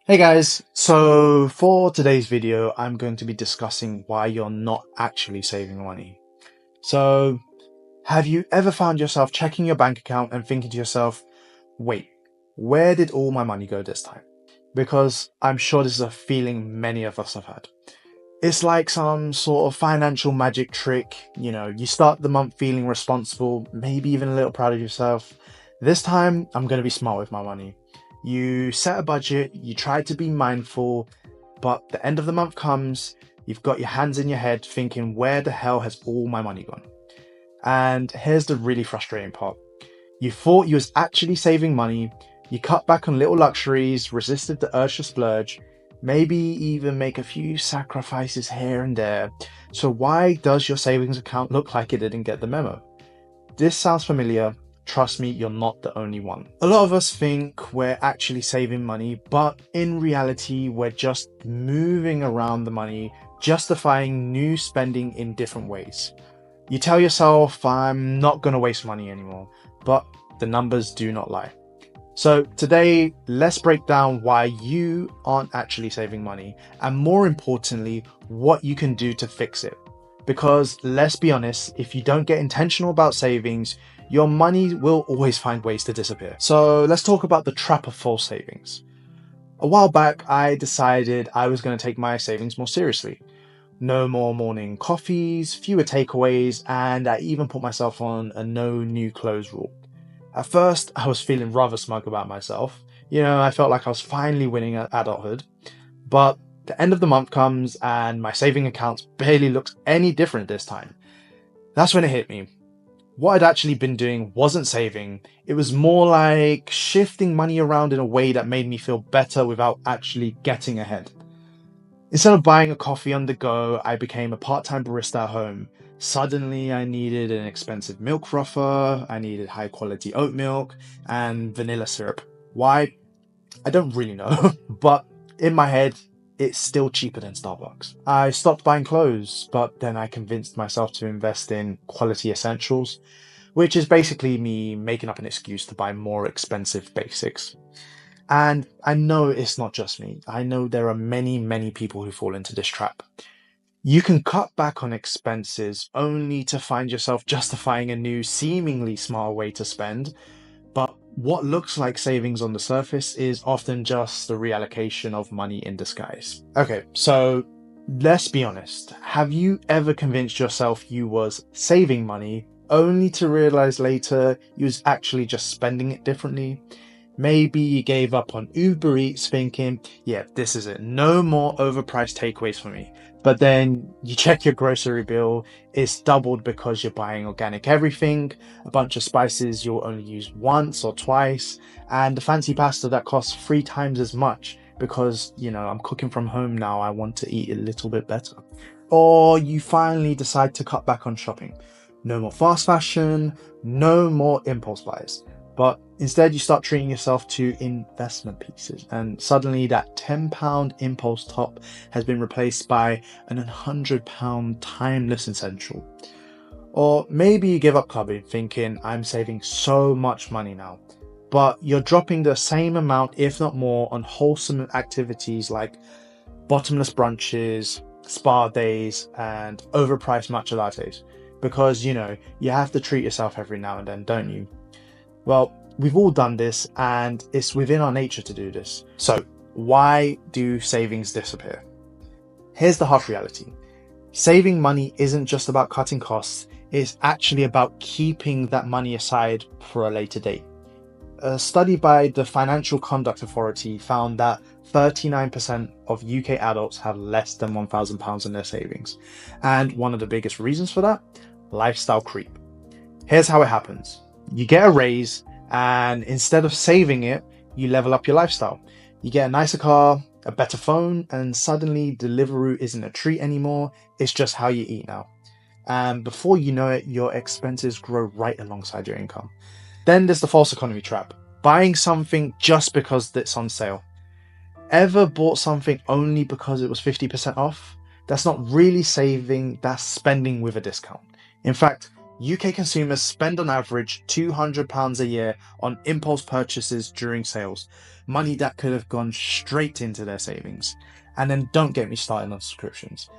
Hey guys, so for today's video, I'm going to be discussing why you're not actually saving money. So, have you ever found yourself checking your bank account and thinking to yourself, wait, where did all my money go this time? Because I'm sure this is a feeling many of us have had. It's like some sort of financial magic trick. You start the month feeling responsible, maybe even a little proud of yourself. This time, I'm going to be smart with my money. You set a budget, you try to be mindful, but the end of the month comes, you've got your hands in your head thinking, where the hell has all my money gone? And here's the really frustrating part. You thought you was actually saving money, you cut back on little luxuries, resisted the urge to splurge, maybe even make a few sacrifices here and there. So why does your savings account look like it didn't get the memo? This sounds familiar. Trust me, you're not the only one. A lot of us think we're actually saving money, but in reality, we're just moving around the money, justifying new spending in different ways. You tell yourself, I'm not going to waste money anymore, but the numbers do not lie. So today, let's break down why you aren't actually saving money, and more importantly, what you can do to fix it. Because let's be honest, if you don't get intentional about savings, your money will always find ways to disappear. So let's talk about the trap of false savings. A while back, I decided I was going to take my savings more seriously. No more morning coffees, fewer takeaways, and I even put myself on a no new clothes rule. At first, I was feeling rather smug about myself. I felt like I was finally winning at adulthood. But the end of the month comes and my saving accounts barely looks any different this time. That's when it hit me. What I'd actually been doing wasn't saving. It was more like shifting money around in a way that made me feel better without actually getting ahead. Instead of buying a coffee on the go, I became a part-time barista at home. Suddenly, I needed an expensive milk frother, I needed high-quality oat milk, and vanilla syrup. Why? I don't really know, but in my head, it's still cheaper than Starbucks. I stopped buying clothes, but then I convinced myself to invest in quality essentials, which is basically me making up an excuse to buy more expensive basics. And I know it's not just me. I know there are many, many people who fall into this trap. You can cut back on expenses only to find yourself justifying a new, seemingly smart way to spend. But what looks like savings on the surface is often just a reallocation of money in disguise. Okay, so let's be honest. Have you ever convinced yourself you was saving money only to realize later you was actually just spending it differently? Maybe you gave up on Uber Eats thinking, yeah, this is it. No more overpriced takeaways for me. But then you check your grocery bill, it's doubled because you're buying organic everything, a bunch of spices you'll only use once or twice, and the fancy pasta that costs 3 times as much because, I'm cooking from home now, I want to eat a little bit better. Or you finally decide to cut back on shopping. No more fast fashion, no more impulse buys. But instead, you start treating yourself to investment pieces, and suddenly that £10 impulse top has been replaced by an £100 timeless essential. Or maybe you give up clubbing thinking, I'm saving so much money now. But you're dropping the same amount, if not more, on wholesome activities like bottomless brunches, spa days, and overpriced matcha lattes. Because, you have to treat yourself every now and then, don't you? Well, we've all done this, and it's within our nature to do this. So, why do savings disappear? Here's the harsh reality. Saving money isn't just about cutting costs, it's actually about keeping that money aside for a later date. A study by the Financial Conduct Authority found that 39% of UK adults have less than £1,000 in their savings. And one of the biggest reasons for that? Lifestyle creep. Here's how it happens. You get a raise, and instead of saving it, you level up your lifestyle. You get a nicer car, a better phone, and suddenly Deliveroo isn't a treat anymore, it's just how you eat now. And before you know it, your expenses grow right alongside your income. Then there's the false economy trap. Buying something just because it's on sale. Ever bought something only because it was 50% off? That's not really saving, that's spending with a discount. In fact, UK consumers spend on average £200 a year on impulse purchases during sales, money that could have gone straight into their savings. And then don't get me started on subscriptions.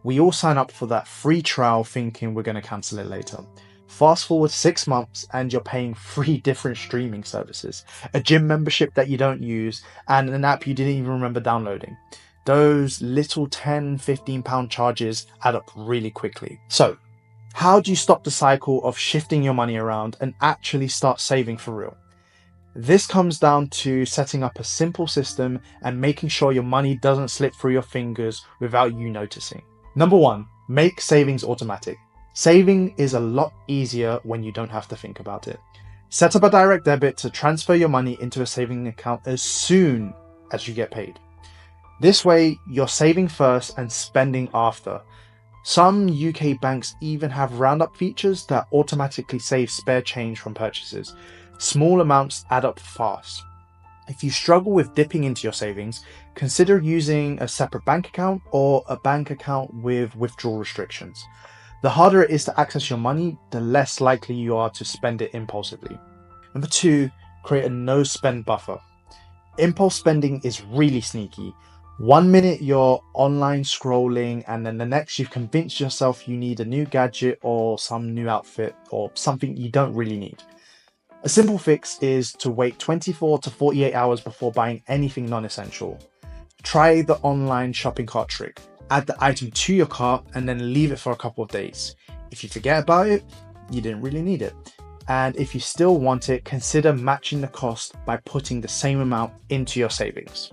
We all sign up for that free trial thinking we're going to cancel it later. Fast forward 6 months and you're paying 3 different streaming services, a gym membership that you don't use, and an app you didn't even remember downloading. Those little £10–15 charges add up really quickly. So, how do you stop the cycle of shifting your money around and actually start saving for real? This comes down to setting up a simple system and making sure your money doesn't slip through your fingers without you noticing. Number 1, make savings automatic. Saving is a lot easier when you don't have to think about it. Set up a direct debit to transfer your money into a saving account as soon as you get paid. This way, you're saving first and spending after. Some UK banks even have roundup features that automatically save spare change from purchases. Small amounts add up fast. If you struggle with dipping into your savings, consider using a separate bank account or a bank account with withdrawal restrictions. The harder it is to access your money, the less likely you are to spend it impulsively. Number 2, create a no-spend buffer. Impulse spending is really sneaky. 1 minute you're online scrolling and then the next you've convinced yourself you need a new gadget or some new outfit or something you don't really need. A simple fix is to wait 24 to 48 hours before buying anything non-essential. Try the online shopping cart trick. Add the item to your cart and then leave it for a couple of days. If you forget about it, you didn't really need it. And if you still want it, consider matching the cost by putting the same amount into your savings.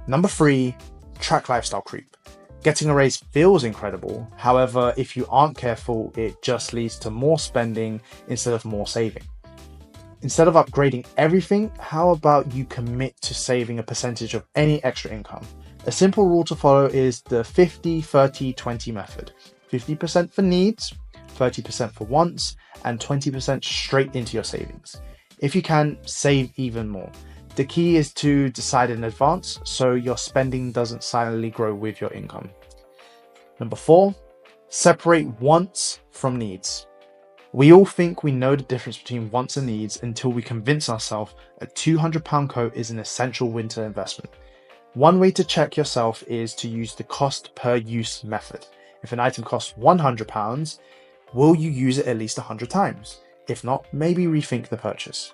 Number 3, track lifestyle creep. Getting a raise feels incredible. However, if you aren't careful, it just leads to more spending instead of more saving. Instead of upgrading everything, how about you commit to saving a percentage of any extra income? A simple rule to follow is the 50-30-20 method. 50% for needs, 30% for wants, and 20% straight into your savings. If you can, save even more. The key is to decide in advance so your spending doesn't silently grow with your income. Number 4, separate wants from needs. We all think we know the difference between wants and needs until we convince ourselves a £200 coat is an essential winter investment. One way to check yourself is to use the cost per use method. If an item costs £100, will you use it at least 100 times? If not, maybe rethink the purchase.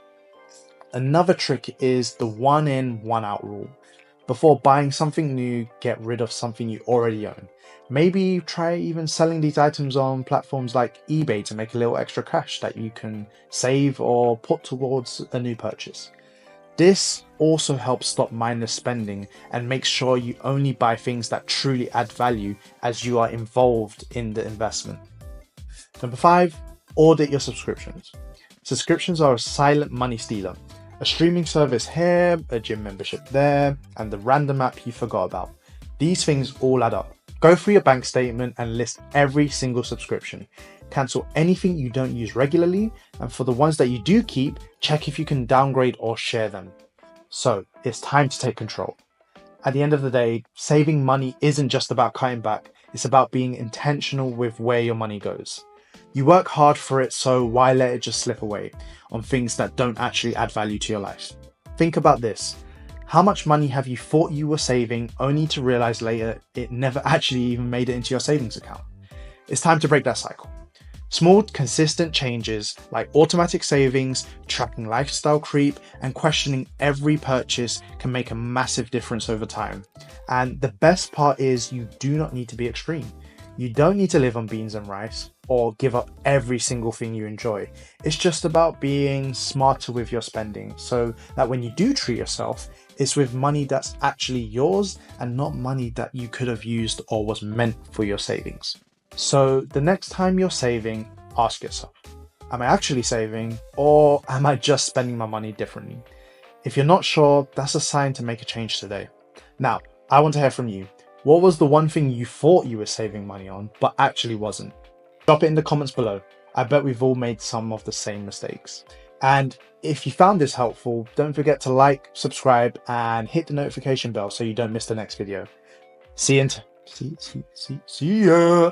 Another trick is the 1 in, 1 out rule. Before buying something new, get rid of something you already own. Maybe try even selling these items on platforms like eBay to make a little extra cash that you can save or put towards a new purchase. This also helps stop mindless spending and makes sure you only buy things that truly add value as you are involved in the investment. Number 5, audit your subscriptions. Subscriptions are a silent money stealer. A streaming service here, a gym membership there, and the random app you forgot about. These things all add up. Go through your bank statement and list every single subscription. Cancel anything you don't use regularly, and for the ones that you do keep, check if you can downgrade or share them. So, it's time to take control. At the end of the day, saving money isn't just about cutting back, it's about being intentional with where your money goes. You work hard for it, so why let it just slip away on things that don't actually add value to your life? Think about this. How much money have you thought you were saving only to realize later it never actually even made it into your savings account? It's time to break that cycle. Small, consistent changes like automatic savings, tracking lifestyle creep, and questioning every purchase can make a massive difference over time. And the best part is you do not need to be extreme. You don't need to live on beans and rice or give up every single thing you enjoy. It's just about being smarter with your spending so that when you do treat yourself, it's with money that's actually yours and not money that you could have used or was meant for your savings. So the next time you're saving, ask yourself, am I actually saving or am I just spending my money differently? If you're not sure, that's a sign to make a change today. Now, I want to hear from you. What was the one thing you thought you were saving money on, but actually wasn't? Drop it in the comments below. I bet we've all made some of the same mistakes. And if you found this helpful, don't forget to like, subscribe, and hit the notification bell so you don't miss the next video. See ya.